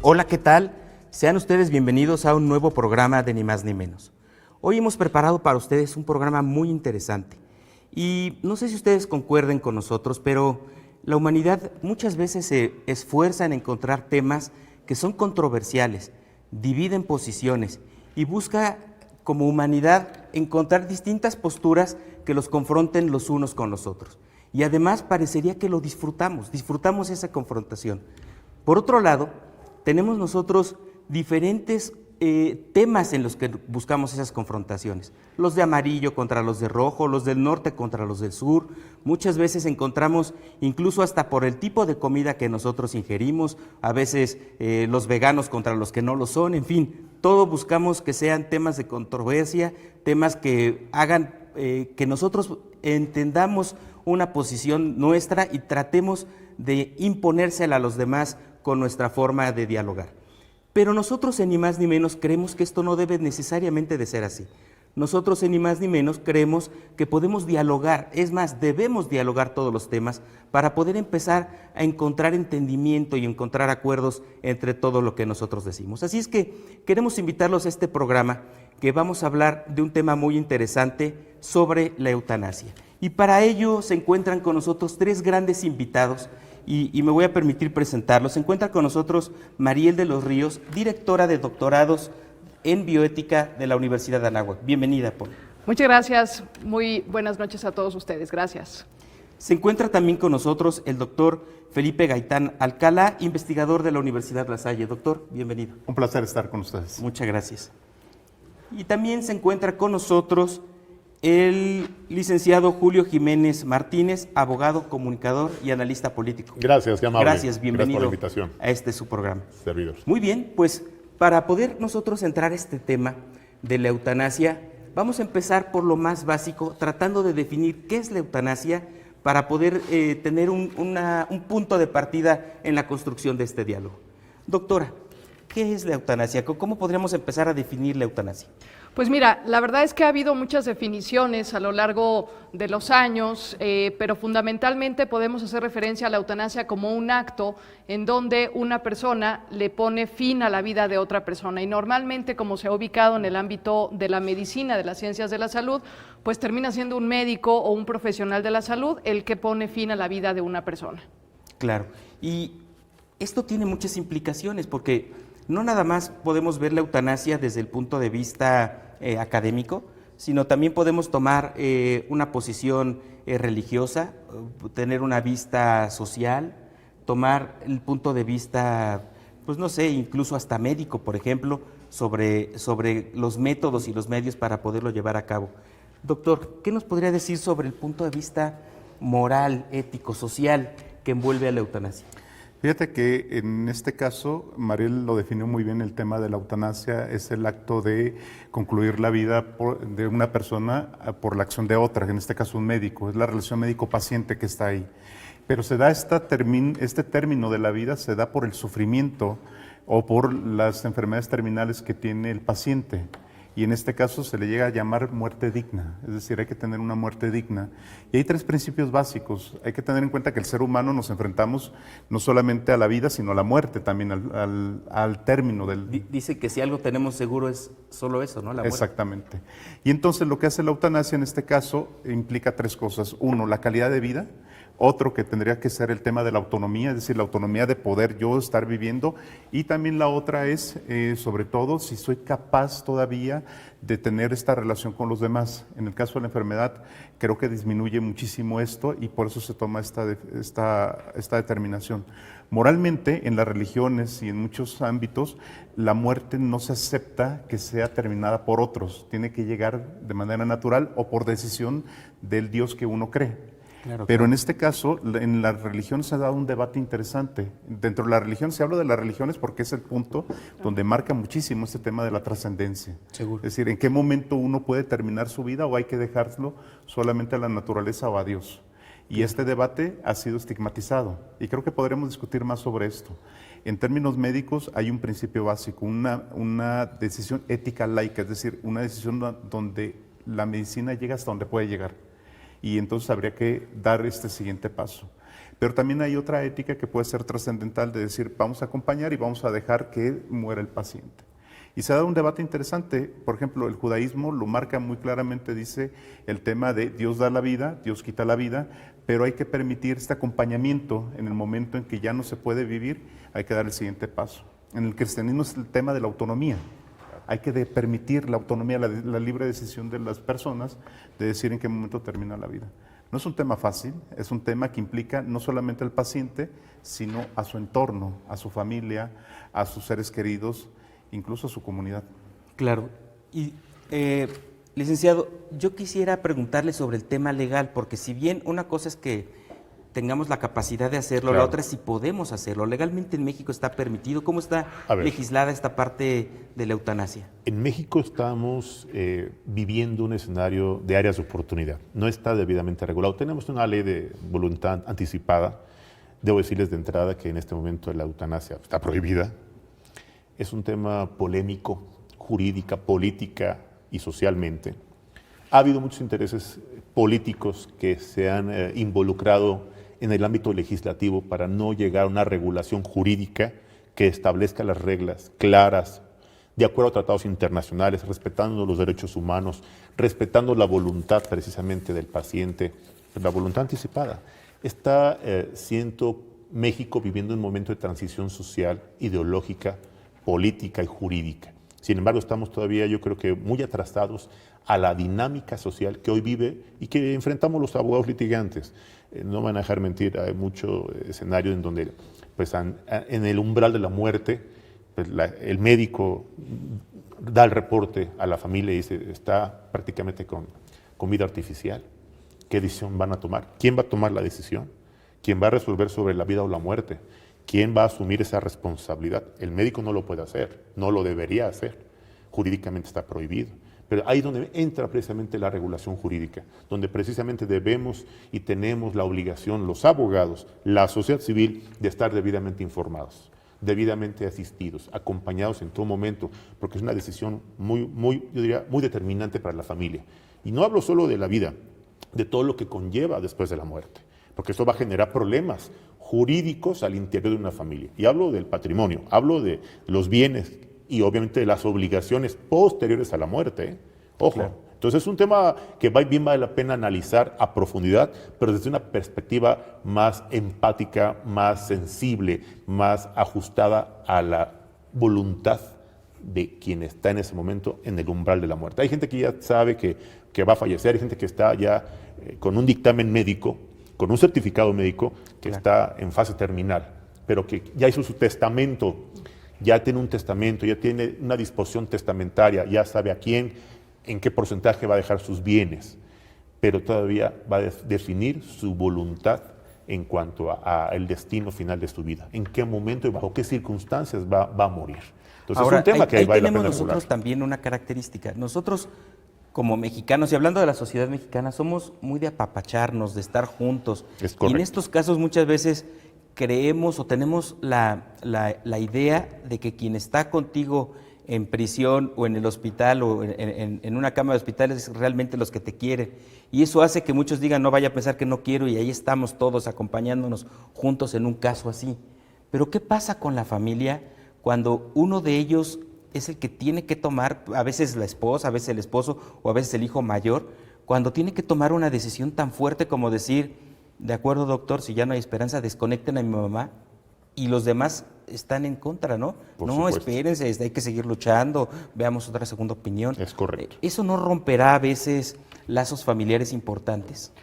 Hola, ¿qué tal? Sean ustedes bienvenidos a un nuevo programa de Ni Más Ni Menos. Hoy hemos preparado para ustedes un programa muy interesante. Y no sé si ustedes concuerden con nosotros, pero la humanidad muchas veces se esfuerza en encontrar temas que son controversiales, dividen posiciones y busca como humanidad encontrar distintas posturas que los confronten los unos con los otros. Y además parecería que lo disfrutamos esa confrontación. Por otro lado, tenemos nosotros diferentes temas en los que buscamos esas confrontaciones. Los de amarillo contra los de rojo, los del norte contra los del sur. Muchas veces encontramos, incluso hasta por el tipo de comida que nosotros ingerimos, a veces los veganos contra los que no lo son, en fin, todo buscamos que sean temas de controversia, temas que hagan que nosotros entendamos una posición nuestra y tratemos de imponérsela a los demás con nuestra forma de dialogar. Pero nosotros en Ni Más Ni Menos creemos que esto no debe necesariamente de ser así. Nosotros en Ni Más Ni Menos creemos que podemos dialogar, es más, debemos dialogar todos los temas para poder empezar a encontrar entendimiento y encontrar acuerdos entre todo lo que nosotros decimos. Así es que queremos invitarlos a este programa que vamos a hablar de un tema muy interesante sobre la eutanasia. Y para ello se encuentran con nosotros tres grandes invitados y me voy a permitir presentarlos. Se encuentra con nosotros Mariel de los Ríos, directora de doctorados en bioética de la Universidad de Anáhuac. Bienvenida, Paul. Muchas gracias, muy buenas noches a todos ustedes, gracias. Se encuentra también con nosotros el doctor Felipe Gaitán Alcalá, investigador de la Universidad La Salle. Doctor, bienvenido. Un placer estar con ustedes. Muchas gracias. Y también se encuentra con nosotros el licenciado Julio Jiménez Martínez, abogado, comunicador y analista político. Gracias, qué amable. Gracias, bienvenido. Gracias por la invitación. A este su programa. Servidor. Muy bien, pues para poder nosotros entrar a este tema de la eutanasia, vamos a empezar por lo más básico, tratando de definir qué es la eutanasia para poder tener un punto de partida en la construcción de este diálogo. Doctora, ¿qué es la eutanasia? ¿Cómo podríamos empezar a definir la eutanasia? Pues mira, la verdad es que ha habido muchas definiciones a lo largo de los años, pero fundamentalmente podemos hacer referencia a la eutanasia como un acto en donde una persona le pone fin a la vida de otra persona y normalmente, como se ha ubicado en el ámbito de la medicina, de las ciencias de la salud, pues termina siendo un médico o un profesional de la salud el que pone fin a la vida de una persona. Claro, y esto tiene muchas implicaciones porque no nada más podemos ver la eutanasia desde el punto de vista académico, sino también podemos tomar una posición religiosa, tener una vista social, tomar el punto de vista, pues no sé, incluso hasta médico, por ejemplo, sobre los métodos y los medios para poderlo llevar a cabo. Doctor, ¿qué nos podría decir sobre el punto de vista moral, ético, social que envuelve a la eutanasia? Fíjate que en este caso, Mariel lo definió muy bien, el tema de la eutanasia es el acto de concluir la vida de una persona por la acción de otra, en este caso un médico, es la relación médico-paciente que está ahí. Pero se da este término de la vida, se da por el sufrimiento o por las enfermedades terminales que tiene el paciente. Y en este caso se le llega a llamar muerte digna, es decir, hay que tener una muerte digna. Y hay tres principios básicos. Hay que tener en cuenta que el ser humano nos enfrentamos no solamente a la vida, sino a la muerte también, al término del... Dice que si algo tenemos seguro es solo eso, ¿no? La muerte. Exactamente. Y entonces lo que hace la eutanasia en este caso implica tres cosas. Uno, la calidad de vida. Otro que tendría que ser el tema de la autonomía, es decir, la autonomía de poder yo estar viviendo. Y también la otra es, sobre todo, si soy capaz todavía de tener esta relación con los demás. En el caso de la enfermedad, creo que disminuye muchísimo esto y por eso se toma esta determinación. Moralmente, en las religiones y en muchos ámbitos, la muerte no se acepta que sea terminada por otros. Tiene que llegar de manera natural o por decisión del Dios que uno cree. Claro, Pero claro. en este caso, en la religión se ha dado un debate interesante. Dentro de la religión, se habla de las religiones porque es el punto donde marca muchísimo este tema de la trascendencia. Seguro. Es decir, en qué momento uno puede terminar su vida o hay que dejarlo solamente a la naturaleza o a Dios. Y este debate ha sido estigmatizado y creo que podremos discutir más sobre esto. En términos médicos hay un principio básico, una decisión ética laica, es decir, una decisión donde la medicina llega hasta donde puede llegar. y entonces habría que dar este siguiente paso. Pero también hay otra ética que puede ser trascendental de decir, vamos a acompañar y vamos a dejar que muera el paciente. Y se ha dado un debate interesante, por ejemplo, el judaísmo lo marca muy claramente, dice el tema de Dios da la vida, Dios quita la vida, pero hay que permitir este acompañamiento en el momento en que ya no se puede vivir, hay que dar el siguiente paso. En el cristianismo es el tema de la autonomía. Hay que permitir la autonomía, la libre decisión de las personas de decir en qué momento termina la vida. No es un tema fácil, es un tema que implica no solamente al paciente, sino a su entorno, a su familia, a sus seres queridos, incluso a su comunidad. Claro. Y, licenciado, yo quisiera preguntarle sobre el tema legal, porque si bien una cosa es que tengamos la capacidad de hacerlo, Claro. la otra es si podemos hacerlo. Legalmente en México está permitido. ¿Cómo está A ver. legislada esta parte de la eutanasia? En México estamos viviendo un escenario de áreas de oportunidad. No está debidamente regulado. Tenemos una ley de voluntad anticipada. Debo decirles de entrada que en este momento la eutanasia está prohibida. Es un tema polémico, jurídica, política y socialmente. Ha habido muchos intereses políticos que se han involucrado en el ámbito legislativo para no llegar a una regulación jurídica que establezca las reglas claras, de acuerdo a tratados internacionales, respetando los derechos humanos, respetando la voluntad precisamente del paciente, la voluntad anticipada. Está siendo México viviendo un momento de transición social, ideológica, política y jurídica. Sin embargo, estamos todavía, yo creo que muy atrasados a la dinámica social que hoy vive y que enfrentamos los abogados litigantes. No van a dejar mentir, hay mucho escenario en donde pues, en el umbral de la muerte, pues, el médico da el reporte a la familia y dice, está prácticamente con vida artificial. ¿Qué decisión van a tomar? ¿Quién va a tomar la decisión? ¿Quién va a resolver sobre la vida o la muerte? ¿Quién va a asumir esa responsabilidad? El médico no lo puede hacer, no lo debería hacer. Jurídicamente está prohibido. Pero ahí es donde entra precisamente la regulación jurídica, donde precisamente debemos y tenemos la obligación, los abogados, la sociedad civil, de estar debidamente informados, debidamente asistidos, acompañados en todo momento, porque es una decisión yo diría, muy determinante para la familia. Y no hablo solo de la vida, de todo lo que conlleva después de la muerte, porque esto va a generar problemas jurídicos al interior de una familia. Y hablo del patrimonio, hablo de los bienes y obviamente de las obligaciones posteriores a la muerte. Ojo, claro. Entonces es un tema que bien vale la pena analizar a profundidad, pero desde una perspectiva más empática, más sensible, más ajustada a la voluntad de quien está en ese momento en el umbral de la muerte. Hay gente que ya sabe que va a fallecer, hay gente que está ya con un dictamen médico, con un certificado médico, que claro, está en fase terminal, pero que ya hizo su testamento, ya tiene un testamento, ya tiene una disposición testamentaria, ya sabe a quién, en qué porcentaje va a dejar sus bienes, pero todavía va a definir su voluntad en cuanto a el destino final de su vida, en qué momento y bajo qué circunstancias va a morir. Entonces ahora, es un tema que ahí vale la tenemos pena nosotros regular. también una característica. Nosotros, como mexicanos, y hablando de la sociedad mexicana, somos muy de apapacharnos, de estar juntos. Es y correcto. en estos casos muchas veces creemos o tenemos la idea de que quien está contigo en prisión o en el hospital o en una cama de hospital es realmente los que te quieren. Y eso hace que muchos digan, no vaya a pensar que no quiero, y ahí estamos todos acompañándonos juntos en un caso así. Pero ¿qué pasa con la familia cuando uno de ellos es el que tiene que tomar, a veces la esposa, a veces el esposo o a veces el hijo mayor, cuando tiene que tomar una decisión tan fuerte como decir, de acuerdo doctor, si ya no hay esperanza, desconecten a mi mamá, y los demás están en contra, ¿no? Por no, supuesto. espérense, hay que seguir luchando, veamos otra segunda opinión. Es correcto. ¿Eso no romperá a veces lazos familiares importantes?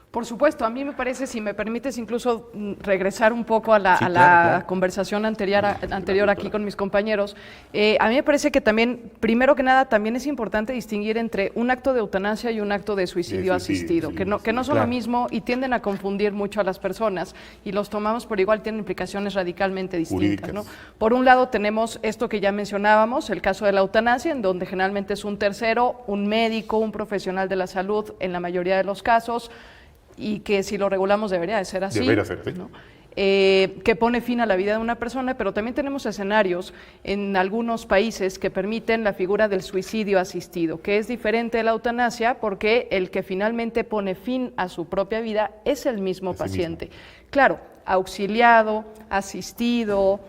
Por supuesto, a mí me parece, si me permites incluso regresar un poco a la, Sí, a la claro. conversación anterior aquí con mis compañeros, a mí me parece que también, primero que nada, también es importante distinguir entre un acto de eutanasia y un acto de suicidio asistido, que no son claro, lo mismo y tienden a confundir mucho a las personas, y los tomamos por igual, tienen implicaciones radicalmente distintas, ¿no? Por un lado tenemos esto que ya mencionábamos, el caso de la eutanasia, en donde generalmente es un tercero, un médico, un profesional de la salud, en la mayoría de los casos, y que si lo regulamos debería de ser así. Debería ser, sí. ¿no? que pone fin a la vida de una persona, pero también tenemos escenarios en algunos países que permiten la figura del suicidio asistido, que es diferente de la eutanasia porque el que finalmente pone fin a su propia vida es el mismo paciente. Claro, auxiliado, asistido,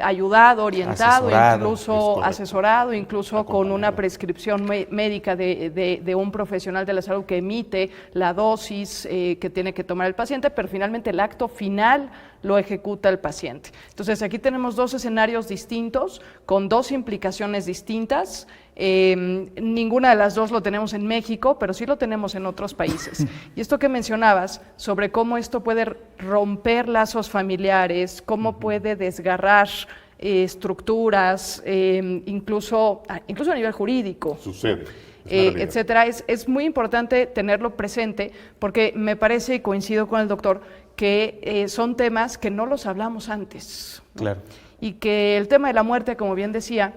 ayudado, orientado, incluso asesorado, incluso con una prescripción médica de un profesional de la salud que emite la dosis que tiene que tomar el paciente, pero finalmente el acto final lo ejecuta el paciente. Entonces aquí tenemos dos escenarios distintos, con dos implicaciones distintas. Ninguna de las dos lo tenemos en México, pero sí lo tenemos en otros países. Y esto que mencionabas sobre cómo esto puede romper lazos familiares, cómo puede desgarrar estructuras, incluso a nivel jurídico. Sucede. Etcétera, es muy importante tenerlo presente porque me parece, y coincido con el doctor, que son temas que no los hablamos antes, ¿no? Claro. Y que el tema de la muerte, como bien decía,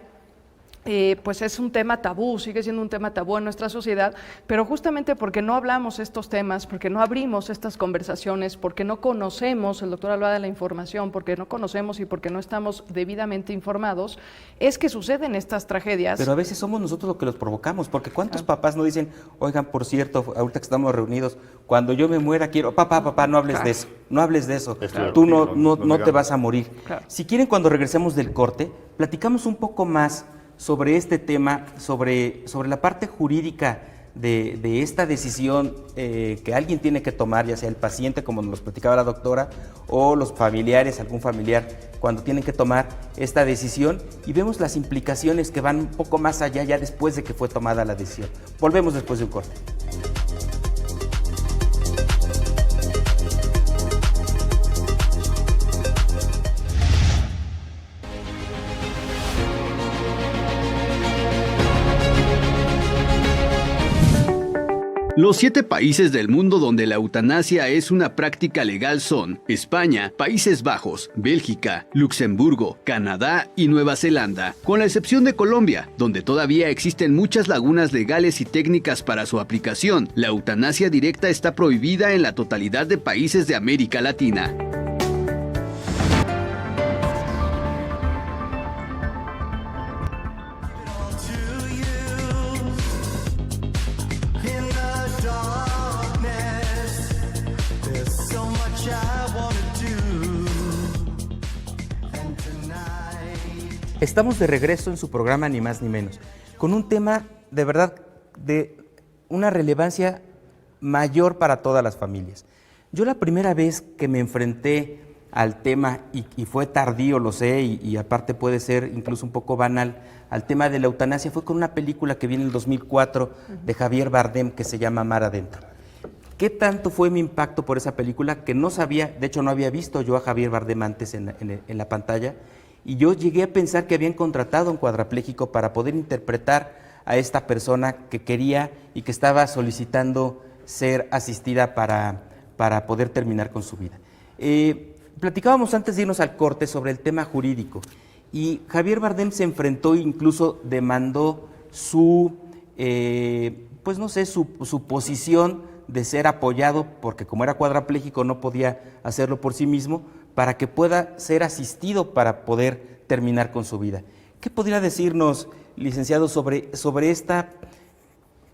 pues es un tema tabú, sigue siendo un tema tabú en nuestra sociedad, pero justamente porque no hablamos estos temas, porque no abrimos estas conversaciones, porque no conocemos, el doctor hablaba de la información, porque no conocemos y porque no estamos debidamente informados, es que suceden estas tragedias. Pero a veces somos nosotros los que los provocamos, porque ¿cuántos papás no dicen, oigan, por cierto, ahorita que estamos reunidos, cuando yo me muera quiero, papá, no hables de eso, no hables de eso, tú no te vas a morir. Claro. Si quieren, cuando regresemos del corte, platicamos un poco más sobre este tema, sobre la parte jurídica de esta decisión que alguien tiene que tomar, ya sea el paciente, como nos platicaba la doctora, o los familiares, algún familiar, cuando tienen que tomar esta decisión, y vemos las implicaciones que van un poco más allá ya después de que fue tomada la decisión. Volvemos después de un corte. Los 7 países del mundo donde la eutanasia es una práctica legal son España, Países Bajos, Bélgica, Luxemburgo, Canadá y Nueva Zelanda, con la excepción de Colombia, donde todavía existen muchas lagunas legales y técnicas para su aplicación. La eutanasia directa está prohibida en la totalidad de países de América Latina. Estamos de regreso en su programa Ni Más Ni Menos, con un tema de verdad de una relevancia mayor para todas las familias. Yo la primera vez que me enfrenté al tema, y fue tardío, lo sé, y aparte puede ser incluso un poco banal, al tema de la eutanasia, fue con una película que vi en el 2004 de Javier Bardem que se llama Mar Adentro. ¿Qué tanto fue mi impacto por esa película que no sabía, de hecho no había visto yo a Javier Bardem antes en la pantalla? Y yo llegué a pensar que habían contratado a un cuadrapléjico para poder interpretar a esta persona que quería y que estaba solicitando ser asistida para poder terminar con su vida. Platicábamos antes de irnos al corte sobre el tema jurídico, y Javier Bardem se enfrentó, incluso demandó su posición de ser apoyado, porque como era cuadrapléjico no podía hacerlo por sí mismo, para que pueda ser asistido para poder terminar con su vida. ¿Qué podría decirnos, licenciado, sobre esta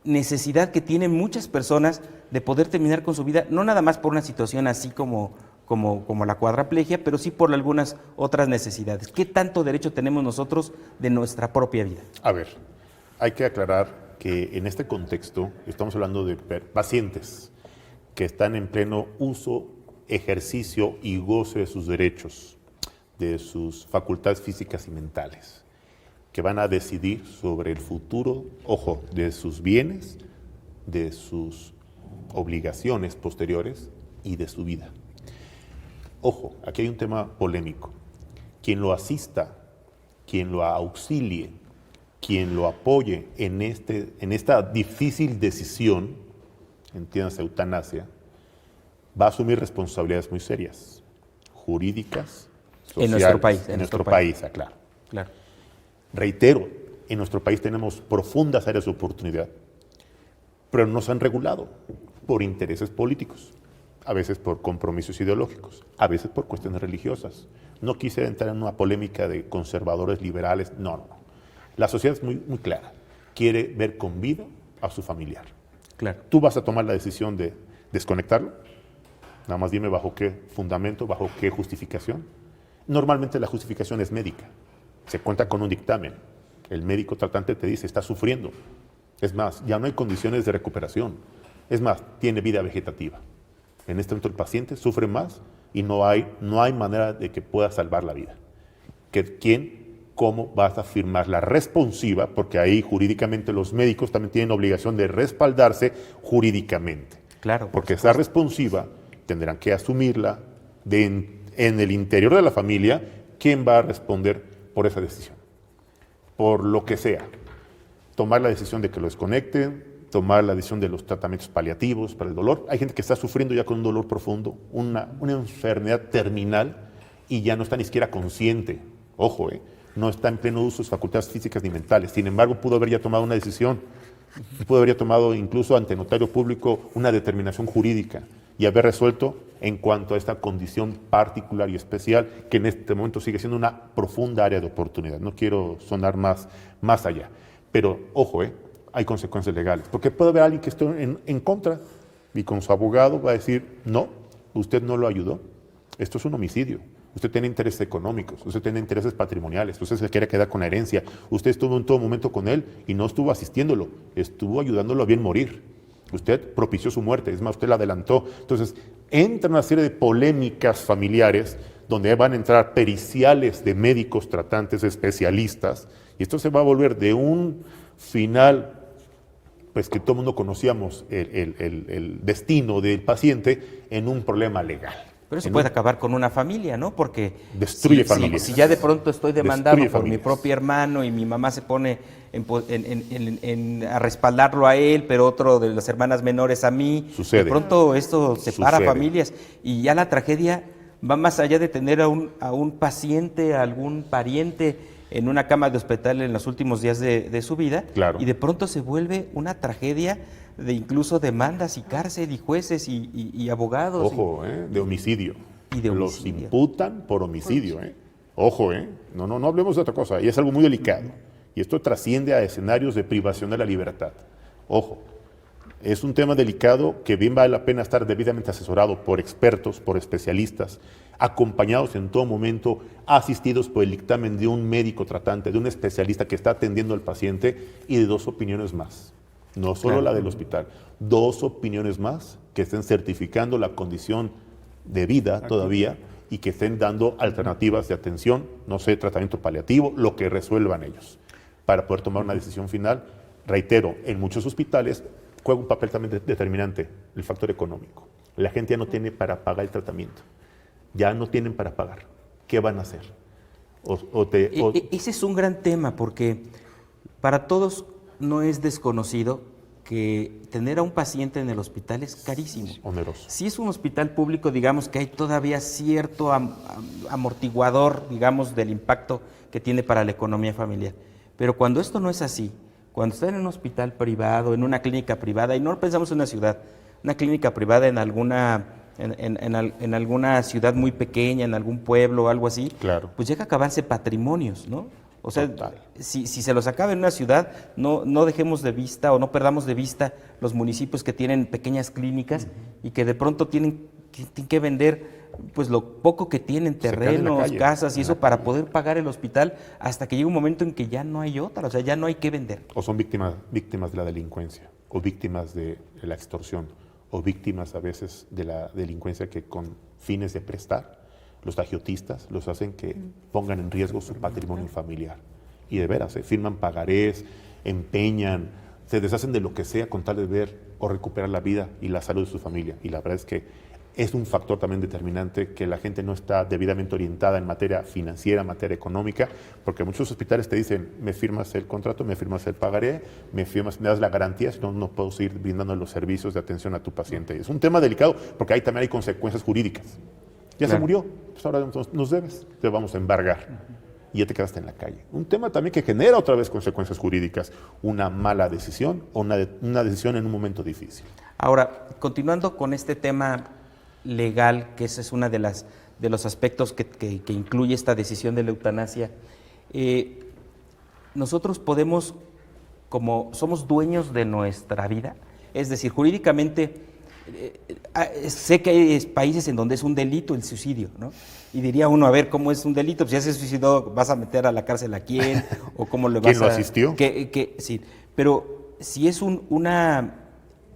necesidad que tienen muchas personas de poder terminar con su vida, no nada más por una situación así como la cuadraplegia, pero sí por algunas otras necesidades? ¿Qué tanto derecho tenemos nosotros de nuestra propia vida? A ver, hay que aclarar que en este contexto estamos hablando de pacientes que están en pleno uso, ejercicio y goce de sus derechos, de sus facultades físicas y mentales, que van a decidir sobre el futuro, ojo, de sus bienes, de sus obligaciones posteriores y de su vida. Ojo, aquí hay un tema polémico. Quien lo asista, quien lo auxilie, quien lo apoye en esta difícil decisión, entiéndase eutanasia, va a asumir responsabilidades muy serias, jurídicas, sociales. En nuestro país. En nuestro país, aclaro. Claro. Reitero, en nuestro país tenemos profundas áreas de oportunidad, pero no se han regulado por intereses políticos. a veces por compromisos ideológicos, a veces por cuestiones religiosas. No quise entrar en una polémica de conservadores, liberales, no. La sociedad es muy clara, quiere ver con vida a su familiar. Claro. Tú vas a tomar la decisión de desconectarlo, nada más dime bajo qué fundamento, bajo qué justificación. Normalmente la justificación es médica, se cuenta con un dictamen, el médico tratante te dice, está sufriendo, es más, ya no hay condiciones de recuperación, es más, tiene vida vegetativa. En este momento el paciente sufre más y no hay manera de que pueda salvar la vida. ¿Cómo vas a firmar la responsiva? Porque ahí jurídicamente los médicos también tienen obligación de respaldarse jurídicamente. Claro. Porque esa responsiva tendrán que asumirla en el interior de la familia. ¿Quién va a responder por esa decisión? Por lo que sea. Tomar la decisión de que lo desconecten, tomar la decisión de los tratamientos paliativos para el dolor. Hay gente que está sufriendo ya con un dolor profundo, una enfermedad terminal y ya no está ni siquiera consciente. Ojo, no está en pleno uso de sus facultades físicas ni mentales. Sin embargo, pudo haber ya tomado una decisión, pudo haber ya tomado incluso ante notario público una determinación jurídica y haber resuelto en cuanto a esta condición particular y especial que en este momento sigue siendo una profunda área de oportunidad. No quiero sonar más allá, pero ojo, hay consecuencias legales, porque puede haber alguien que esté en contra y con su abogado va a decir, no, usted no lo ayudó, esto es un homicidio. Usted tiene intereses económicos, usted tiene intereses patrimoniales, usted se quiere quedar con la herencia, usted estuvo en todo momento con él y no estuvo asistiéndolo, estuvo ayudándolo a bien morir. Usted propició su muerte, es más, usted la adelantó. Entonces, entra una serie de polémicas familiares donde van a entrar periciales de médicos, tratantes, especialistas, y esto se va a volver de un final, pues que todo el mundo conocíamos el destino del paciente, en un problema legal. Pero eso puede acabar con una familia, ¿no? Porque destruye familias. Si ya de pronto estoy demandado por mi familias. propio hermano y mi mamá se pone a respaldarlo a él, pero otro de las hermanas menores a mí, Sucede. de pronto esto separa Sucede. familias y ya la tragedia va más allá de tener a un paciente, a algún pariente en una cama de hospital en los últimos días de su vida, Claro. y de pronto se vuelve una tragedia de incluso demandas y cárcel y jueces y abogados. Ojo, de homicidio. Y de Los homicidio. imputan por homicidio. Ojo, no hablemos de otra cosa. Y es algo muy delicado. Y esto trasciende a escenarios de privación de la libertad. Ojo, es un tema delicado que bien vale la pena estar debidamente asesorado por expertos, por especialistas, acompañados en todo momento, asistidos por el dictamen de un médico tratante, de un especialista que está atendiendo al paciente y de 2 opiniones más. No solo Claro. la del hospital, 2 opiniones más que estén certificando la condición de vida todavía y que estén dando alternativas de atención, no sé, tratamiento paliativo, lo que resuelvan ellos, para poder tomar una decisión final. Reitero, en muchos hospitales juega un papel también determinante el factor económico. La gente ya no tiene para pagar el tratamiento, ya no tienen para pagar. ¿Qué van a hacer? Ese es un gran tema porque para todos no es desconocido que tener a un paciente en el hospital es carísimo. Oneroso. Si es un hospital público, digamos que hay todavía cierto amortiguador, digamos, del impacto que tiene para la economía familiar. Pero cuando esto no es así, cuando está en un hospital privado, en una clínica privada, y no pensamos en una ciudad, una clínica privada en alguna ciudad muy pequeña, en algún pueblo o algo así, Claro. pues llega a acabarse patrimonios, ¿no? O sea, Total. si se los acaba en una ciudad, no dejemos de vista o no perdamos de vista los municipios que tienen pequeñas clínicas y que de pronto tienen que vender pues lo poco que tienen, Se quedan en la terrenos, calle. casas y En eso la para calle. poder pagar el hospital hasta que llega un momento en que ya no hay otra, o sea, ya no hay que vender. O son víctimas de la delincuencia, o víctimas de la extorsión, o víctimas a veces de la delincuencia que con fines de prestar, los agiotistas los hacen que pongan en riesgo su patrimonio familiar. Y de veras, firman pagarés, empeñan, se deshacen de lo que sea con tal de ver o recuperar la vida y la salud de su familia. Y la verdad es que es un factor también determinante que la gente no está debidamente orientada en materia financiera, en materia económica, porque muchos hospitales te dicen, me firmas el contrato, me firmas el pagaré, me das la garantía, si no, no puedo seguir brindando los servicios de atención a tu paciente. Es un tema delicado porque ahí también hay consecuencias jurídicas. Ya se Claro. murió, pues ahora nos debes, te vamos a embargar. Y ya te quedaste en la calle. Un tema también que genera otra vez consecuencias jurídicas, una mala decisión o una decisión en un momento difícil. Ahora, continuando con este tema legal, que ese es uno de los aspectos que incluye esta decisión de la eutanasia, nosotros podemos, como somos dueños de nuestra vida, es decir, jurídicamente, sé que hay países en donde es un delito el suicidio, ¿no? Y diría uno, a ver, ¿cómo es un delito? Pues ya se suicidó, ¿vas a meter a la cárcel a quién? ¿O cómo le vas ¿Quién lo asistió? Sí, pero si es una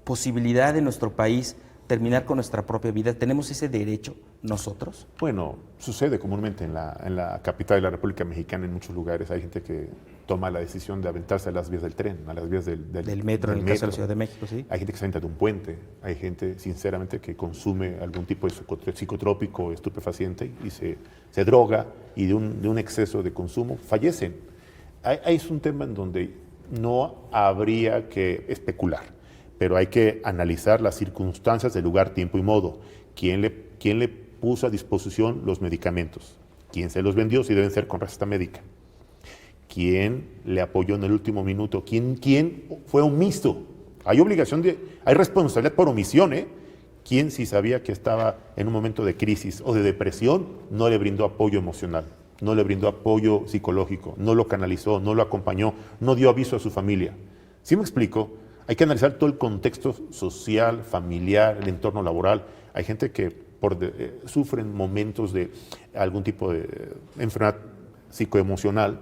posibilidad de nuestro país terminar con nuestra propia vida, ¿tenemos ese derecho nosotros? Bueno, sucede comúnmente en la capital de la República Mexicana, en muchos lugares hay gente que toma la decisión de aventarse a las vías del tren, a las vías del metro, en el caso de la Ciudad de México, sí. Hay gente que se avienta de un puente, hay gente, sinceramente, que consume algún tipo de psicotrópico, estupefaciente y se droga y de un exceso de consumo fallecen. Ahí es un tema en donde no habría que especular, pero hay que analizar las circunstancias del lugar, tiempo y modo. ¿Quién le puso a disposición los medicamentos? ¿Quién se los vendió? Si deben ser con receta médica. ¿Quién le apoyó en el último minuto? ¿Quién fue omiso? Hay responsabilidad por omisión, ¿eh? ¿Quién, si sabía que estaba en un momento de crisis o de depresión, no le brindó apoyo emocional, no le brindó apoyo psicológico, no lo canalizó, no lo acompañó, no dio aviso a su familia? ¿Sí me explico? Hay que analizar todo el contexto social, familiar, el entorno laboral. Hay gente que sufren momentos de algún tipo de enfermedad psicoemocional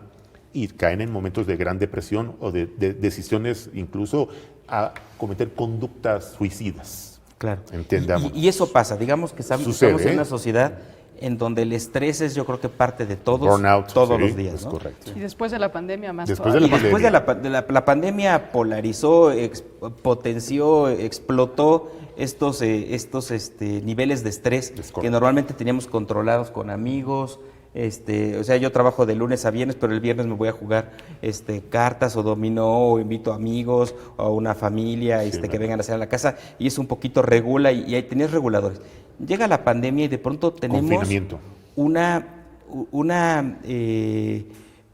y caen en momentos de gran depresión o de decisiones incluso a cometer conductas suicidas. Claro. Entendamos. Y eso pasa, digamos que estamos en una sociedad en donde el estrés es, yo creo que parte de todos, Burnout, todos sí, los días, es ¿no? correcto. Y después de la pandemia más Después todavía. de Después la pandemia polarizó, potenció, explotó estos niveles de estrés que normalmente teníamos controlados con amigos. O sea, yo trabajo de lunes a viernes, pero el viernes me voy a jugar cartas o dominó, o invito amigos o a una familia que vengan a hacer a la casa, y eso un poquito regula, y ahí tenías reguladores. Llega la pandemia y de pronto tenemos Confinamiento.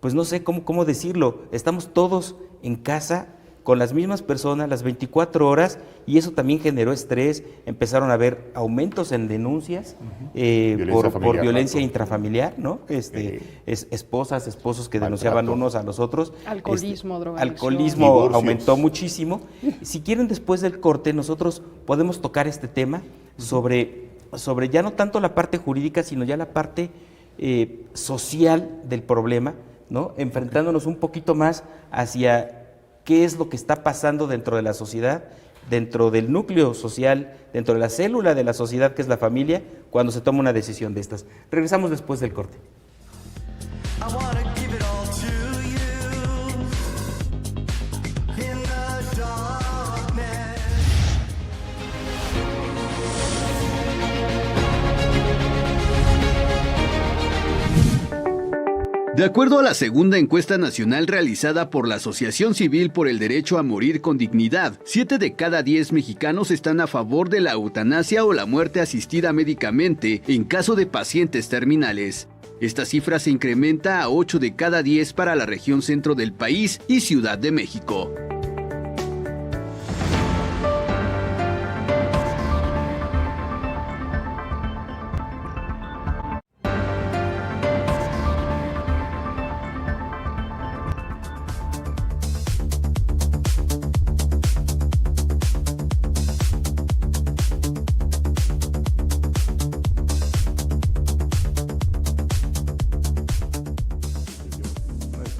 pues no sé cómo decirlo, estamos todos en casa con las mismas personas las 24 horas, y eso también generó estrés. Empezaron a haber aumentos en denuncias por violencia intrafamiliar, ¿no? Esposas, esposos que denunciaban unos a los otros. Alcoholismo, drogadicción. Alcoholismo Divorcios. aumentó muchísimo. Si quieren, después del corte, nosotros podemos tocar este tema sobre ya no tanto la parte jurídica, sino ya la parte social del problema, ¿no? Enfrentándonos un poquito más hacia qué es lo que está pasando dentro de la sociedad, dentro del núcleo social, dentro de la célula de la sociedad que es la familia, cuando se toma una decisión de estas. Regresamos después del corte. De acuerdo a la segunda encuesta nacional realizada por la Asociación Civil por el Derecho a Morir con Dignidad, 7 de cada 10 mexicanos están a favor de la eutanasia o la muerte asistida médicamente en caso de pacientes terminales. Esta cifra se incrementa a 8 de cada 10 para la región centro del país y Ciudad de México.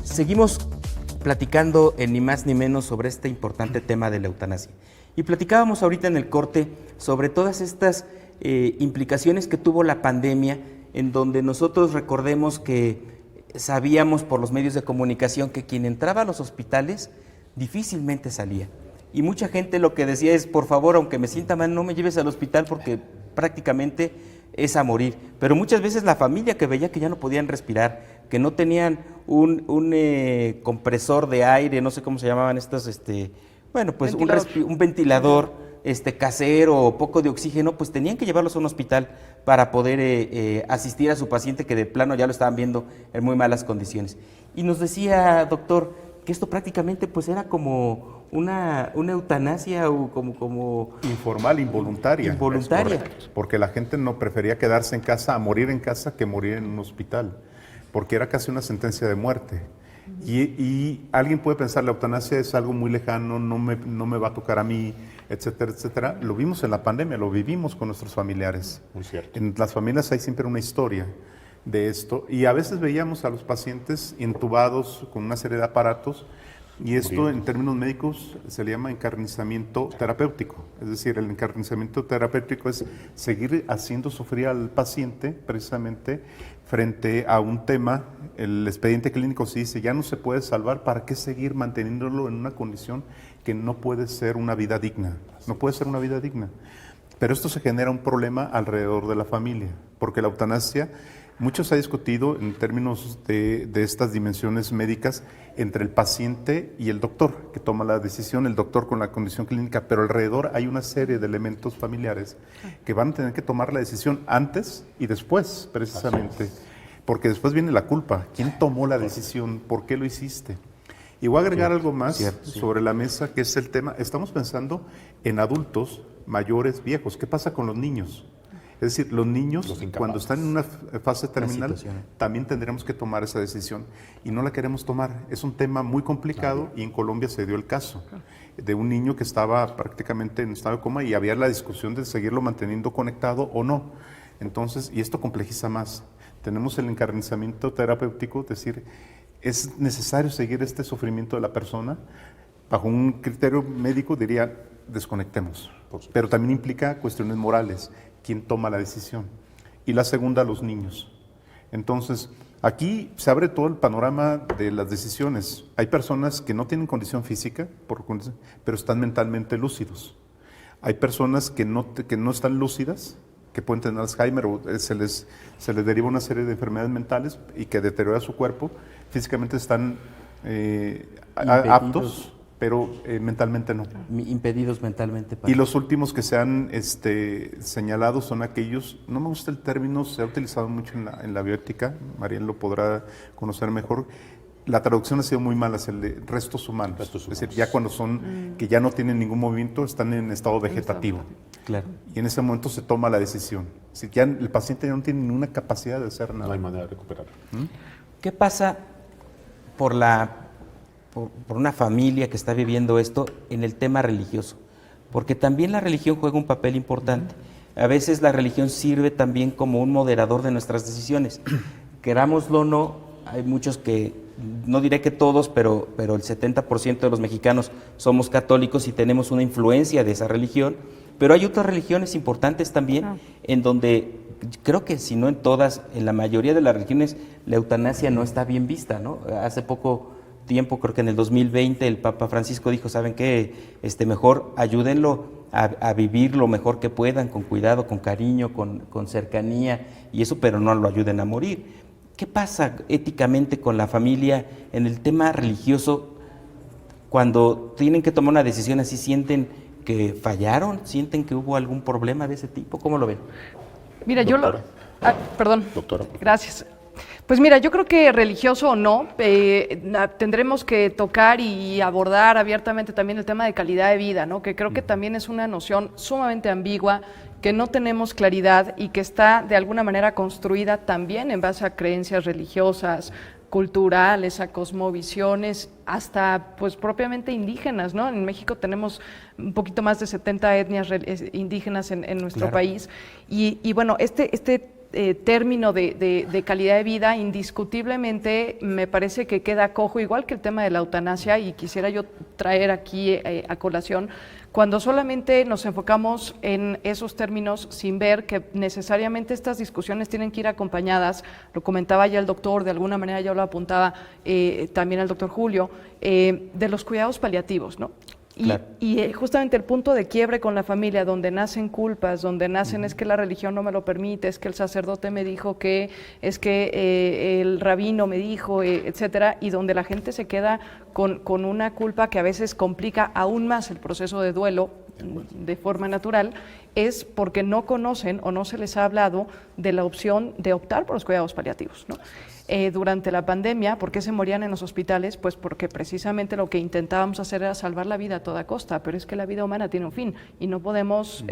Seguimos platicando en ni más ni menos sobre este importante tema de la eutanasia. Y platicábamos ahorita en el corte sobre todas estas implicaciones que tuvo la pandemia, en donde nosotros recordemos que sabíamos por los medios de comunicación que quien entraba a los hospitales difícilmente salía. Y mucha gente lo que decía es, por favor, aunque me sienta mal, no me lleves al hospital porque prácticamente es a morir. Pero muchas veces la familia que veía que ya no podían respirar, que no tenían un compresor de aire, no sé cómo se llamaban estos, un ventilador casero o poco de oxígeno, pues tenían que llevarlos a un hospital para poder asistir a su paciente que de plano ya lo estaban viendo en muy malas condiciones. Y nos decía, doctor, que esto prácticamente pues era como una eutanasia o como Informal, involuntaria. Involuntaria. Es correcto, porque la gente no prefería quedarse en casa, a morir en casa, que morir en un hospital, porque era casi una sentencia de muerte. Y alguien puede pensar, la eutanasia es algo muy lejano, no me va a tocar a mí, etcétera, etcétera. Lo vimos en la pandemia, lo vivimos con nuestros familiares. Muy cierto. En las familias hay siempre una historia de esto, y a veces veíamos a los pacientes intubados con una serie de aparatos, y esto en términos médicos se le llama encarnizamiento terapéutico. Es decir, el encarnizamiento terapéutico es seguir haciendo sufrir al paciente precisamente frente a un tema. El expediente clínico sí dice, ya no se puede salvar, ¿para qué seguir manteniéndolo en una condición que no puede ser una vida digna? No puede ser una vida digna. Pero esto se genera un problema alrededor de la familia, porque la eutanasia, mucho se ha discutido en términos de estas dimensiones médicas entre el paciente y el doctor, que toma la decisión, el doctor con la condición clínica, pero alrededor hay una serie de elementos familiares que van a tener que tomar la decisión antes y después, precisamente, porque después viene la culpa. ¿Quién tomó la decisión? ¿Por qué lo hiciste? Y voy a agregar algo más sobre la mesa, que es el tema. Estamos pensando en adultos mayores, viejos. ¿Qué pasa con los niños? Es decir, los niños, cuando están en una fase terminal, también tendremos que tomar esa decisión y no la queremos tomar. Es un tema muy complicado y en Colombia se dio el caso de un niño que estaba prácticamente en estado de coma y había la discusión de seguirlo manteniendo conectado o no. Entonces, y esto complejiza más. Tenemos el encarnizamiento terapéutico, es decir, es necesario seguir este sufrimiento de la persona. Bajo un criterio médico diría, desconectemos. Pero también implica cuestiones morales. ¿Quién toma la decisión? Y la segunda, los niños. Entonces, aquí se abre todo el panorama de las decisiones. Hay personas que no tienen condición física, pero están mentalmente lúcidos. Hay personas que no están lúcidas, que pueden tener Alzheimer o se les deriva una serie de enfermedades mentales y que deteriora su cuerpo. Físicamente están aptos, pero mentalmente no. Impedidos mentalmente. Y los últimos que se han señalado son aquellos, no me gusta el término, se ha utilizado mucho en la bioética, Mariel lo podrá conocer mejor. La traducción ha sido muy mala, es el de restos humanos. Es decir, ya cuando son, que ya no tienen ningún movimiento, están en estado vegetativo. Claro. Y en ese momento se toma la decisión. Es decir, ya el paciente ya no tiene ninguna capacidad de hacer nada. No hay manera de recuperarlo. ¿Qué pasa por una familia que está viviendo esto en el tema religioso? Porque también la religión juega un papel importante. A veces la religión sirve también como un moderador de nuestras decisiones. Querámoslo o no, hay muchos que, no diré que todos, pero el 70% de los mexicanos somos católicos y tenemos una influencia de esa religión, pero hay otras religiones importantes también en donde creo que si no en todas, en la mayoría de las religiones la eutanasia no está bien vista, ¿no? Hace poco tiempo, creo que en el 2020 el Papa Francisco dijo, ¿saben qué? Mejor ayúdenlo a vivir lo mejor que puedan, con cuidado, con cariño, con cercanía y eso, pero no lo ayuden a morir. ¿Qué pasa éticamente con la familia en el tema religioso cuando tienen que tomar una decisión así? ¿Sienten que fallaron? ¿Sienten que hubo algún problema de ese tipo? ¿Cómo lo ven? Mira, perdón. Doctora. Gracias. Pues mira, yo creo que religioso o no, tendremos que tocar y abordar abiertamente también el tema de calidad de vida, ¿no? Que creo que también es una noción sumamente ambigua, que no tenemos claridad y que está de alguna manera construida también en base a creencias religiosas, culturales, a cosmovisiones, hasta pues propiamente indígenas, ¿no? En México tenemos un poquito más de 70 etnias indígenas en nuestro país y bueno, término de calidad de vida indiscutiblemente me parece que queda cojo, igual que el tema de la eutanasia, y quisiera yo traer aquí a colación, cuando solamente nos enfocamos en esos términos sin ver que necesariamente estas discusiones tienen que ir acompañadas, lo comentaba ya el doctor, de alguna manera ya lo apuntaba también el doctor Julio, de los cuidados paliativos, ¿no? Y justamente el punto de quiebre con la familia, donde nacen culpas, donde nacen es que la religión no me lo permite, es que el sacerdote me dijo que, es que el rabino me dijo, etcétera, y donde la gente se queda con una culpa que a veces complica aún más el proceso de duelo de forma natural, es porque no conocen o no se les ha hablado de la opción de optar por los cuidados paliativos, ¿no? durante la pandemia. ¿Por qué se morían en los hospitales? Pues porque precisamente lo que intentábamos hacer era salvar la vida a toda costa, pero es que la vida humana tiene un fin y no podemos,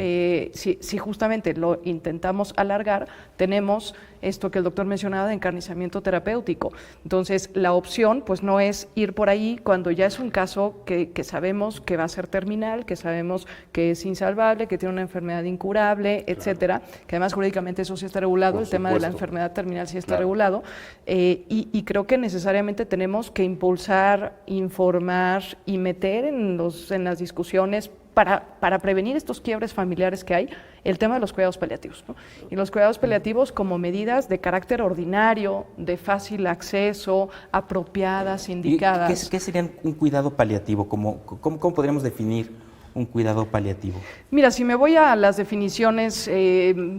si justamente lo intentamos alargar, tenemos esto que el doctor mencionaba de encarnizamiento terapéutico. Entonces, la opción pues no es ir por ahí cuando ya es un caso que sabemos que va a ser terminal, que sabemos que es insalvable, que tiene una enfermedad incurable, etcétera, que además jurídicamente eso sí está regulado, el tema de la enfermedad terminal sí está regulado, y creo que necesariamente tenemos que impulsar, informar y meter en las discusiones para prevenir estos quiebres familiares que hay, el tema de los cuidados paliativos, ¿no? Y los cuidados paliativos como medidas de carácter ordinario, de fácil acceso, apropiadas, indicadas. ¿Qué sería un cuidado paliativo? ¿Cómo podríamos definir un cuidado paliativo? Mira, si me voy a las definiciones,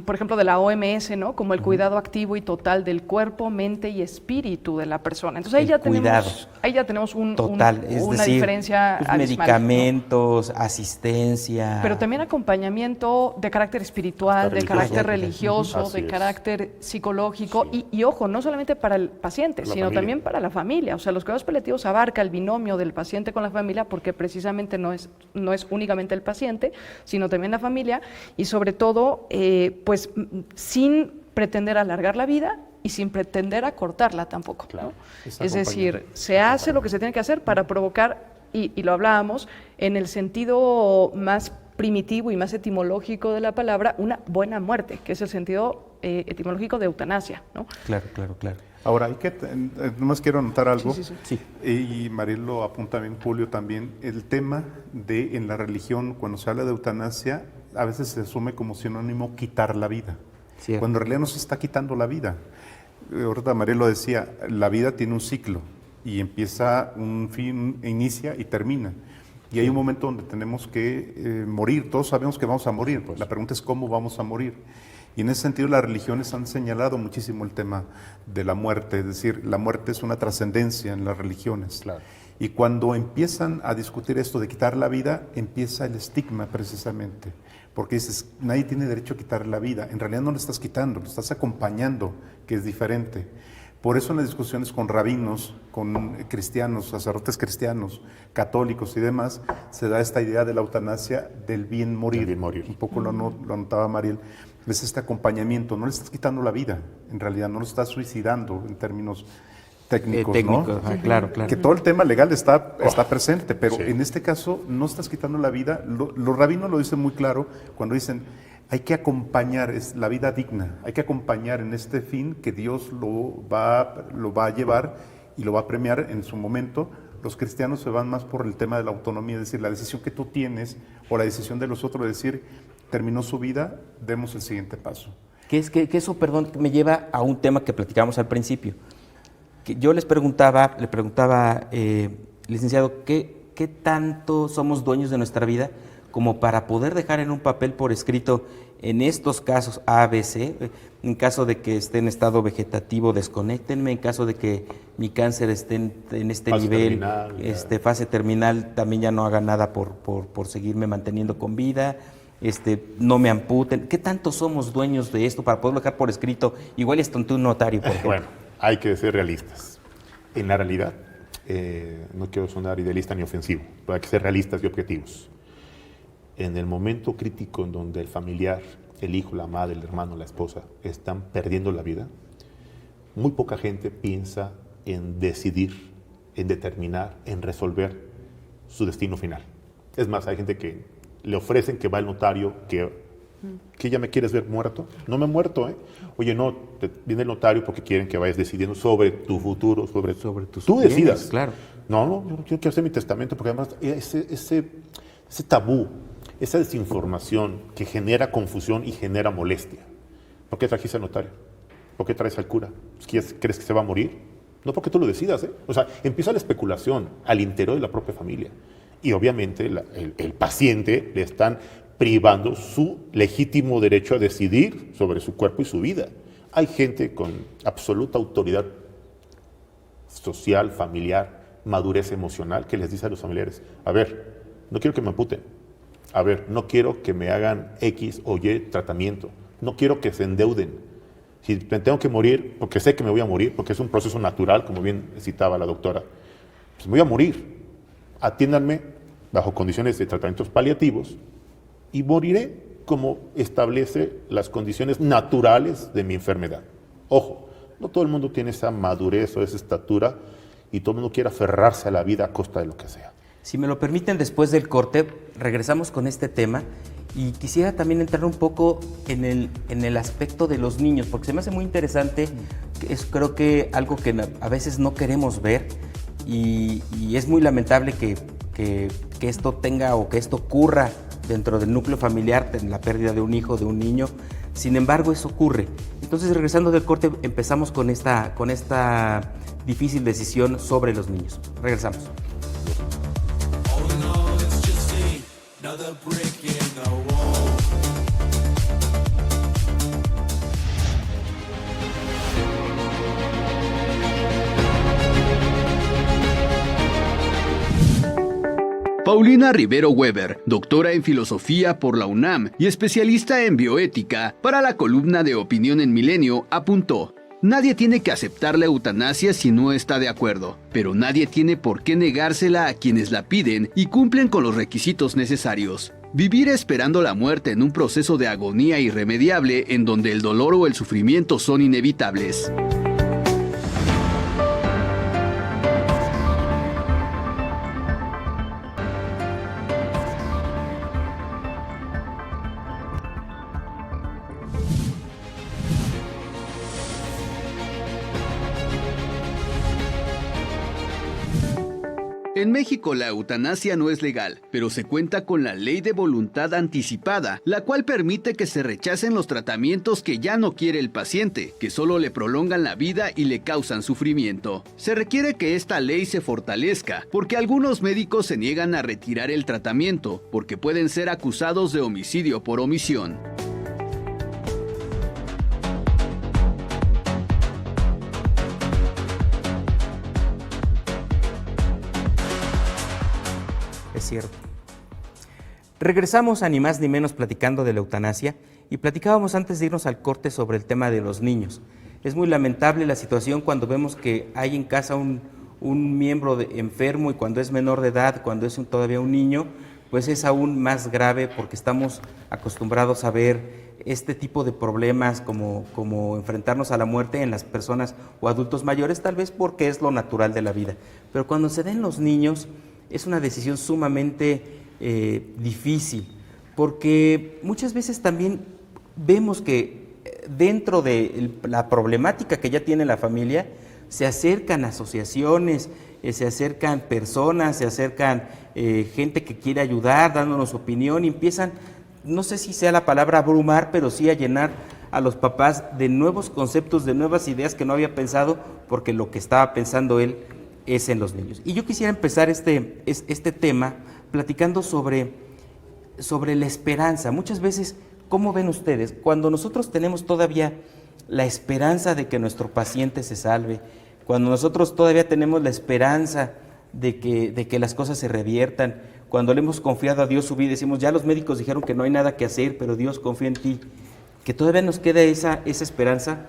por ejemplo, de la OMS, ¿no? Como el cuidado activo y total del cuerpo, mente y espíritu de la persona. Entonces ahí ya tenemos una diferencia abismal, medicamentos, ¿no? asistencia. Pero también acompañamiento de carácter espiritual, de carácter religioso, de carácter psicológico, y ojo, no solamente para el paciente, sino también para la familia. O sea, los cuidados paliativos abarca el binomio del paciente con la familia, porque precisamente no es únicamente el paciente, sino también la familia, y sobre todo, pues sin pretender alargar la vida y sin pretender acortarla tampoco, ¿no? Es decir, se hace lo que se tiene que hacer para provocar, y lo hablábamos, en el sentido más primitivo y más etimológico de la palabra, una buena muerte, que es el sentido etimológico de eutanasia, ¿no? Claro. Ahora, nomás quiero anotar algo, Sí. Y Mariel lo apunta bien, Julio también, el tema de en la religión, cuando se habla de eutanasia, a veces se asume como sinónimo quitar la vida, Cierto. cuando en realidad no se está quitando la vida. Ahorita Mariel lo decía, la vida tiene un ciclo y empieza un fin, inicia y termina. Y hay un momento donde tenemos que morir, todos sabemos que vamos a morir, pues. La pregunta es cómo vamos a morir. Y en ese sentido las religiones han señalado muchísimo el tema de la muerte, es decir, la muerte es una trascendencia en las religiones. Claro. Y cuando empiezan a discutir esto de quitar la vida, empieza el estigma precisamente, porque dices, nadie tiene derecho a quitar la vida, en realidad no lo estás quitando, lo estás acompañando, que es diferente. Por eso en las discusiones con rabinos, con cristianos, sacerdotes cristianos, católicos y demás, se da esta idea de la eutanasia del bien morir. Del bien morir. Un poco lo anotaba Mariel. Es este acompañamiento, no le estás quitando la vida, en realidad no lo estás suicidando en términos técnicos, ¿no? Claro. Que todo el tema legal está presente, pero en este caso no estás quitando la vida. Los rabinos lo dicen muy claro cuando dicen, hay que acompañar, es la vida digna, hay que acompañar en este fin que Dios lo va a llevar y lo va a premiar en su momento. Los cristianos se van más por el tema de la autonomía, es decir, la decisión que tú tienes o la decisión de los otros de decir, terminó su vida, demos el siguiente paso. Que eso, perdón, me lleva a un tema que platicamos al principio. Que yo le preguntaba, licenciado, ¿qué tanto somos dueños de nuestra vida como para poder dejar en un papel por escrito en estos casos A, B, C, en caso de que esté en estado vegetativo, desconéctenme, en caso de que mi cáncer esté en este fase nivel, terminal, fase terminal, también ya no haga nada por seguirme manteniendo con vida, no me amputen? ¿Qué tanto somos dueños de esto para poderlo dejar por escrito? Igual es ante un notario, por ejemplo. Bueno, hay que ser realistas. En la realidad, no quiero sonar idealista ni ofensivo, pero hay que ser realistas y objetivos. En el momento crítico en donde el familiar, el hijo, la madre, el hermano, la esposa están perdiendo la vida, muy poca gente piensa en decidir, en determinar, en resolver su destino final. Es más, hay gente que le ofrecen que va al notario, que ya me quieres ver muerto. No me he muerto, ¿eh? Oye, no, viene el notario porque quieren que vayas decidiendo sobre tu futuro, sobre tus tú bienes, decidas. claro. No, yo no quiero hacer mi testamento porque además ese tabú, esa desinformación que genera confusión y genera molestia. ¿Por qué trajiste al notario? ¿Por qué traes al cura? ¿Crees que se va a morir? No porque tú lo decidas, ¿eh? O sea, empieza la especulación al interior de la propia familia. Y obviamente el paciente le están privando su legítimo derecho a decidir sobre su cuerpo y su vida. Hay gente con absoluta autoridad social, familiar, madurez emocional, que les dice a los familiares, a ver, no quiero que me amputen, a ver, no quiero que me hagan X o Y tratamiento, no quiero que se endeuden, Si me tengo que morir, porque sé que me voy a morir, porque es un proceso natural, como bien citaba la doctora, pues me voy a morir. Atiéndanme bajo condiciones de tratamientos paliativos y moriré como establece las condiciones naturales de mi enfermedad. Ojo, no todo el mundo tiene esa madurez o esa estatura y todo el mundo quiere aferrarse a la vida a costa de lo que sea. Si me lo permiten, después del corte regresamos con este tema y quisiera también entrar un poco en el aspecto de los niños, porque se me hace muy interesante, es creo que algo que a veces no queremos ver y es muy lamentable que esto tenga o que esto ocurra dentro del núcleo familiar, la pérdida de un hijo, de un niño. Sin embargo, eso ocurre. Entonces, regresando del corte, empezamos con esta difícil decisión sobre los niños. Regresamos. Paulina Rivero Weber, doctora en filosofía por la UNAM y especialista en bioética, para la columna de Opinión en Milenio, apuntó: nadie tiene que aceptar la eutanasia si no está de acuerdo, pero nadie tiene por qué negársela a quienes la piden y cumplen con los requisitos necesarios. Vivir esperando la muerte en un proceso de agonía irremediable en donde el dolor o el sufrimiento son inevitables. En México la eutanasia no es legal, pero se cuenta con la Ley de Voluntad Anticipada, la cual permite que se rechacen los tratamientos que ya no quiere el paciente, que solo le prolongan la vida y le causan sufrimiento. Se requiere que esta ley se fortalezca, porque algunos médicos se niegan a retirar el tratamiento, porque pueden ser acusados de homicidio por omisión. Es cierto. Regresamos a Ni Más Ni Menos platicando de la eutanasia y platicábamos antes de irnos al corte sobre el tema de los niños. Es muy lamentable la situación cuando vemos que hay en casa un miembro enfermo y cuando es menor de edad, cuando es todavía un niño, pues es aún más grave porque estamos acostumbrados a ver este tipo de problemas como enfrentarnos a la muerte en las personas o adultos mayores, tal vez porque es lo natural de la vida. Pero cuando se den los niños, es una decisión sumamente difícil, porque muchas veces también vemos que dentro de la problemática que ya tiene la familia, se acercan asociaciones, se acercan personas, se acercan gente que quiere ayudar, dándonos opinión, y empiezan, no sé si sea la palabra abrumar, pero sí a llenar a los papás de nuevos conceptos, de nuevas ideas que no había pensado, porque lo que estaba pensando él es en los niños. Y yo quisiera empezar este tema platicando sobre la esperanza. Muchas veces, ¿cómo ven ustedes? Cuando nosotros tenemos todavía la esperanza de que nuestro paciente se salve, cuando nosotros todavía tenemos la esperanza de que las cosas se reviertan, cuando le hemos confiado a Dios su vida, decimos, ya los médicos dijeron que no hay nada que hacer, pero Dios confía en ti, que todavía nos queda esa esperanza,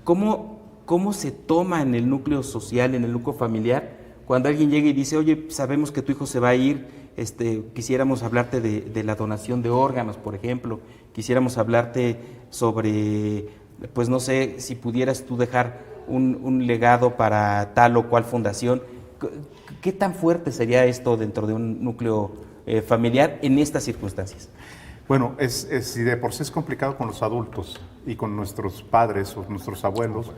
¿cómo se toma en el núcleo social, en el núcleo familiar, cuando alguien llega y dice, oye, sabemos que tu hijo se va a ir, quisiéramos hablarte de la donación de órganos, por ejemplo, quisiéramos hablarte sobre, pues no sé, si pudieras tú dejar un legado para tal o cual fundación? ¿Qué tan fuerte sería esto dentro de un núcleo familiar en estas circunstancias? Bueno, si de por sí es complicado con los adultos y con nuestros padres o nuestros abuelos,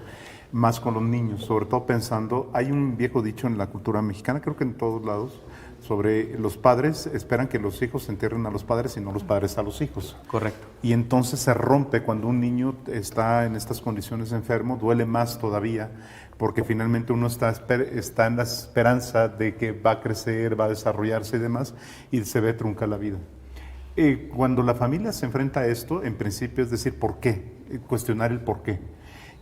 más con los niños, sobre todo pensando, hay un viejo dicho en la cultura mexicana, creo que en todos lados, sobre los padres esperan que los hijos entierren a los padres y no los padres a los hijos. Correcto. Y entonces se rompe cuando un niño está en estas condiciones enfermo, duele más todavía, porque finalmente uno está en la esperanza de que va a crecer, va a desarrollarse y demás, y se ve trunca la vida. Cuando la familia se enfrenta a esto, en principio es decir, ¿por qué? Cuestionar el por qué.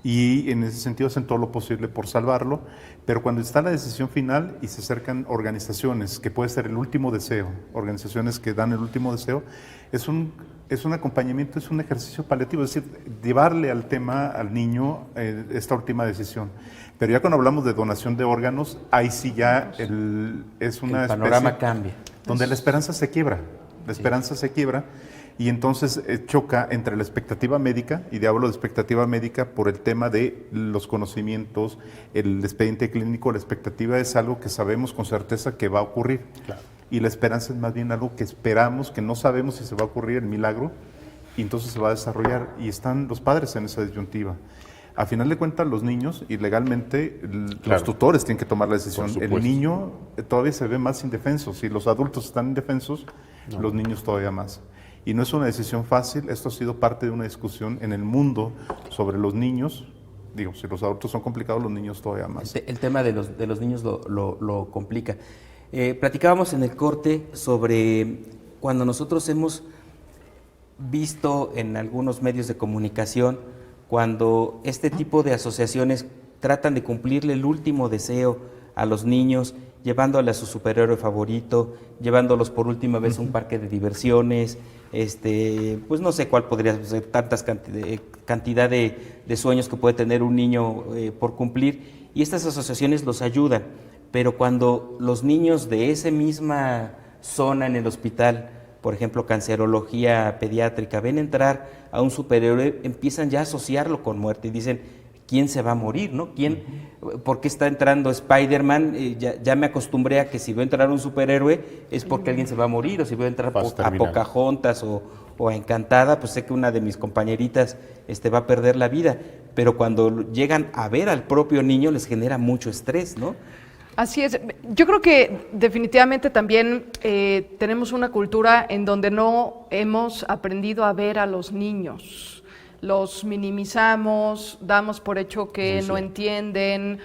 y en ese sentido hacen todo lo posible por salvarlo, pero cuando está la decisión final y se acercan organizaciones, que puede ser el último deseo, organizaciones que dan el último deseo, es un acompañamiento, es un ejercicio paliativo, es decir, llevarle al tema, al niño, esta última decisión. Pero ya cuando hablamos de donación de órganos, ahí sí ya es una El panorama especie cambia. donde la esperanza se quiebra, y entonces choca entre la expectativa médica, y hablo de expectativa médica por el tema de los conocimientos, el expediente clínico. La expectativa es algo que sabemos con certeza que va a ocurrir. Claro. Y la esperanza es más bien algo que esperamos, que no sabemos si se va a ocurrir el milagro, y entonces se va a desarrollar, y están los padres en esa disyuntiva. A final de cuentas, los niños, y legalmente, los tutores tienen que tomar la decisión. Por El supuesto. niño todavía se ve más indefenso. Si los adultos están indefensos, los niños todavía más. Y no es una decisión fácil. Esto ha sido parte de una discusión en el mundo sobre los niños. Digo, si los adultos son complicados, los niños todavía más. El tema de los niños lo complica. Platicábamos en el corte sobre cuando nosotros hemos visto en algunos medios de comunicación, cuando este tipo de asociaciones tratan de cumplirle el último deseo a los niños, llevándoles a su superhéroe favorito, llevándolos por última vez a un parque de diversiones, pues no sé cuál podría ser tantas cantidad de sueños que puede tener un niño por cumplir, y estas asociaciones los ayudan, pero cuando los niños de esa misma zona en el hospital, por ejemplo, cancerología pediátrica, ven entrar a un superhéroe, empiezan ya a asociarlo con muerte y dicen, ¿quién se va a morir, no? ¿Por qué está entrando Spider-Man? Ya me acostumbré a que si veo entrar un superhéroe es porque alguien se va a morir, o si veo entrar a Pocahontas o a Encantada, pues sé que una de mis compañeritas va a perder la vida, pero cuando llegan a ver al propio niño les genera mucho estrés, ¿no? Así es. Yo creo que definitivamente también tenemos una cultura en donde no hemos aprendido a ver a los niños. Los minimizamos, damos por hecho que no entienden,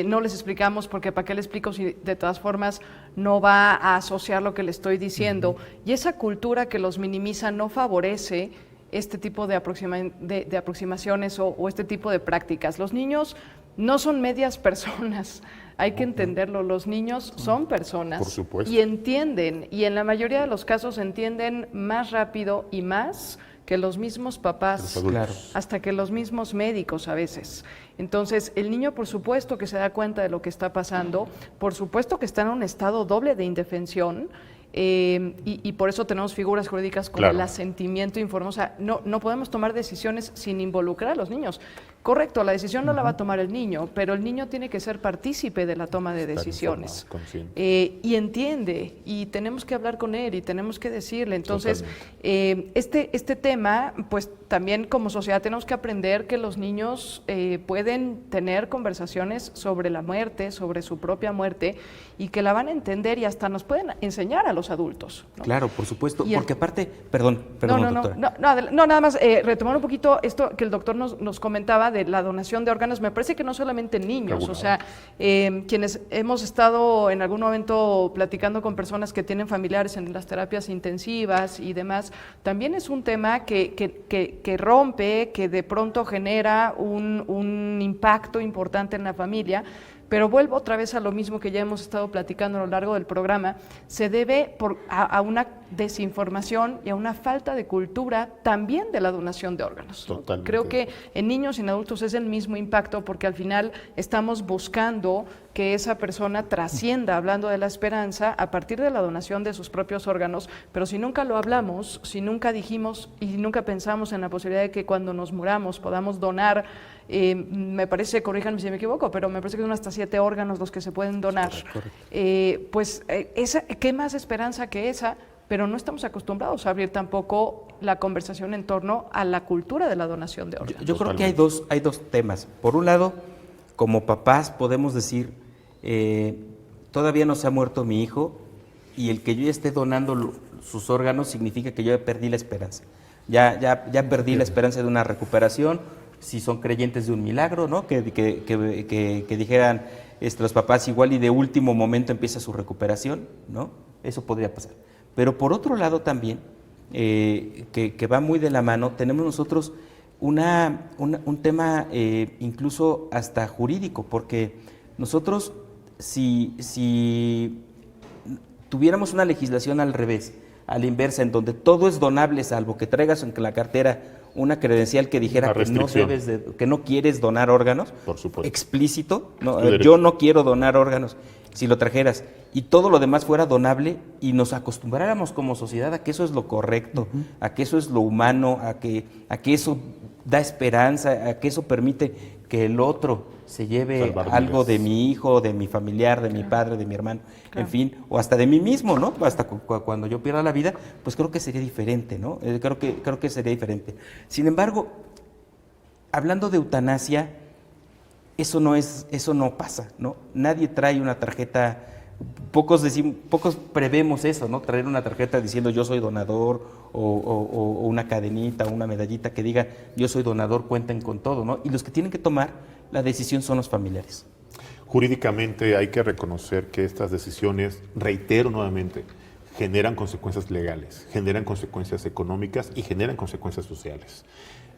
no les explicamos porque ¿para qué le explico si de todas formas no va a asociar lo que le estoy diciendo? Y esa cultura que los minimiza no favorece este tipo de aproximaciones o este tipo de prácticas. Los niños no son medias personas. Hay que entenderlo, los niños son personas. Por supuesto. Y entienden, y en la mayoría de los casos entienden más rápido y más que los mismos papás, Claro. hasta que los mismos médicos a veces. Entonces, el niño por supuesto que se da cuenta de lo que está pasando, por supuesto que está en un estado doble de indefensión, y por eso tenemos figuras jurídicas como el asentimiento informe. O sea, no podemos tomar decisiones sin involucrar a los niños. Correcto, la decisión no la va a tomar el niño, pero el niño tiene que ser partícipe de la toma de decisiones. Y entiende, y tenemos que hablar con él, y tenemos que decirle. Entonces, este tema, pues también como sociedad tenemos que aprender que los niños pueden tener conversaciones sobre la muerte, sobre su propia muerte, y que la van a entender y hasta nos pueden enseñar a los adultos, ¿no? Claro, por supuesto, Y porque aparte, perdón, doctora. No, nada más retomar un poquito esto que el doctor nos comentaba de la donación de órganos. Me parece que no solamente en niños, o sea, quienes hemos estado en algún momento platicando con personas que tienen familiares en las terapias intensivas y demás, también es un tema que rompe, que de pronto genera un impacto importante en la familia. Pero vuelvo otra vez a lo mismo que ya hemos estado platicando a lo largo del programa, se debe a una desinformación y a una falta de cultura también de la donación de órganos. Totalmente. Creo que en niños y en adultos es el mismo impacto, porque al final estamos buscando que esa persona trascienda, hablando de la esperanza, a partir de la donación de sus propios órganos, pero si nunca lo hablamos, si nunca dijimos y nunca pensamos en la posibilidad de que cuando nos muramos podamos donar, me parece, corríjanme si me equivoco, pero me parece que son hasta 7 órganos los que se pueden donar, ¿qué más esperanza que esa? Pero no estamos acostumbrados a abrir tampoco la conversación en torno a la cultura de la donación de órganos. Yo creo que hay dos temas. Por un lado, como papás podemos decir, todavía no se ha muerto mi hijo, y el que yo ya esté donando sus órganos significa que yo ya perdí la esperanza. Ya perdí la esperanza de una recuperación. Si son creyentes de un milagro, ¿no? Que dijeran los papás, igual y de último momento empieza su recuperación, ¿no? Eso podría pasar. Pero por otro lado también, que va muy de la mano, tenemos nosotros un tema incluso hasta jurídico, porque nosotros si tuviéramos una legislación al revés, a la inversa, en donde todo es donable salvo que traigas en la cartera una credencial que dijera que no quieres donar órganos, por supuesto, explícito, yo no quiero donar órganos, si lo trajeras y todo lo demás fuera donable y nos acostumbráramos como sociedad a que eso es lo correcto, a que eso es lo humano, a que eso da esperanza, a que eso permite que el otro se lleve algo de mi hijo, de mi familiar, de mi padre, de mi hermano, en fin, o hasta de mí mismo, ¿no? Hasta cuando yo pierda la vida, pues creo que sería diferente, ¿no? Creo que sería diferente. Sin embargo, hablando de eutanasia, eso no pasa, ¿no? Nadie trae una tarjeta, pocos prevemos eso, ¿no? Traer una tarjeta diciendo yo soy donador o una cadenita o una medallita que diga yo soy donador, cuenten con todo, ¿no? Y los que tienen que tomar la decisión son los familiares. Jurídicamente hay que reconocer que estas decisiones, reitero nuevamente, generan consecuencias legales, generan consecuencias económicas y generan consecuencias sociales.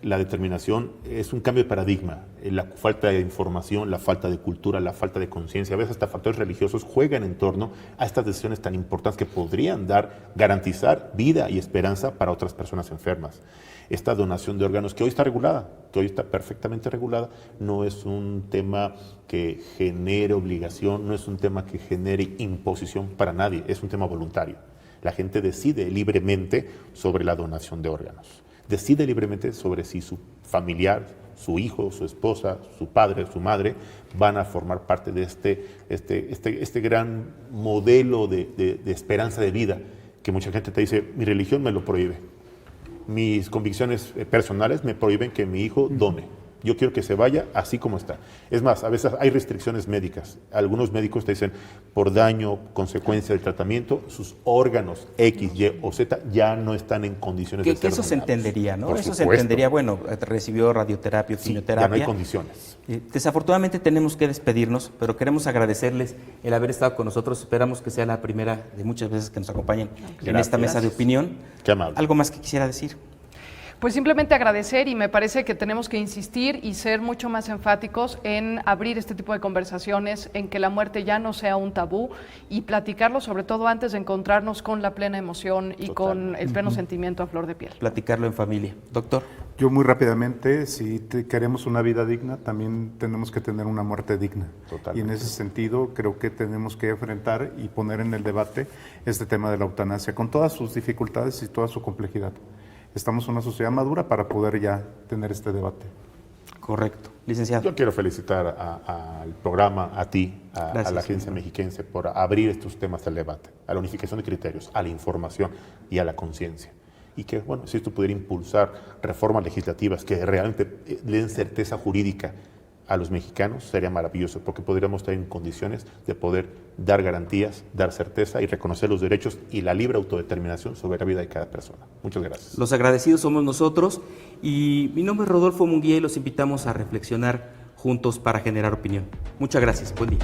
La determinación es un cambio de paradigma. La falta de información, la falta de cultura, la falta de conciencia, a veces hasta factores religiosos juegan en torno a estas decisiones tan importantes que podrían garantizar vida y esperanza para otras personas enfermas. Esta donación de órganos que hoy está regulada, que hoy está perfectamente regulada, no es un tema que genere obligación, no es un tema que genere imposición para nadie, es un tema voluntario. La gente decide libremente sobre la donación de órganos. Decide libremente sobre si su familiar, su hijo, su esposa, su padre, su madre van a formar parte de este gran modelo de esperanza de vida que mucha gente te dice, mi religión me lo prohíbe, mis convicciones personales me prohíben que mi hijo done. Yo quiero que se vaya así como está. Es más, a veces hay restricciones médicas. Algunos médicos te dicen, por daño, consecuencia del tratamiento, sus órganos X, Y o Z ya no están en condiciones de ser eso se entendería, ¿no? Por Eso supuesto. se entendería, bueno, recibió radioterapia, Sí, quimioterapia. ya no hay condiciones. Desafortunadamente tenemos que despedirnos, pero queremos agradecerles el haber estado con nosotros. Esperamos que sea la primera de muchas veces que nos acompañen en esta mesa de opinión. Qué amable. ¿Algo más que quisiera decir? Pues simplemente agradecer, y me parece que tenemos que insistir y ser mucho más enfáticos en abrir este tipo de conversaciones, en que la muerte ya no sea un tabú y platicarlo, sobre todo antes de encontrarnos con la plena emoción y con el pleno sentimiento a flor de piel. Platicarlo en familia. Doctor. Yo muy rápidamente, si queremos una vida digna, también tenemos que tener una muerte digna. Totalmente. Y en ese sentido creo que tenemos que enfrentar y poner en el debate este tema de la eutanasia, con todas sus dificultades y toda su complejidad. Estamos en una sociedad madura para poder ya tener este debate. Correcto. Licenciado. Yo quiero felicitar al programa, a ti, a la Agencia Mexiquense por abrir estos temas al debate, a la unificación de criterios, a la información y a la conciencia. Y que, bueno, si esto pudiera impulsar reformas legislativas que realmente den certeza jurídica a los mexicanos, sería maravilloso, porque podríamos estar en condiciones de poder dar garantías, dar certeza y reconocer los derechos y la libre autodeterminación sobre la vida de cada persona. Muchas gracias. Los agradecidos somos nosotros y mi nombre es Rodolfo Munguía y los invitamos a reflexionar juntos para generar opinión. Muchas gracias. Buen día.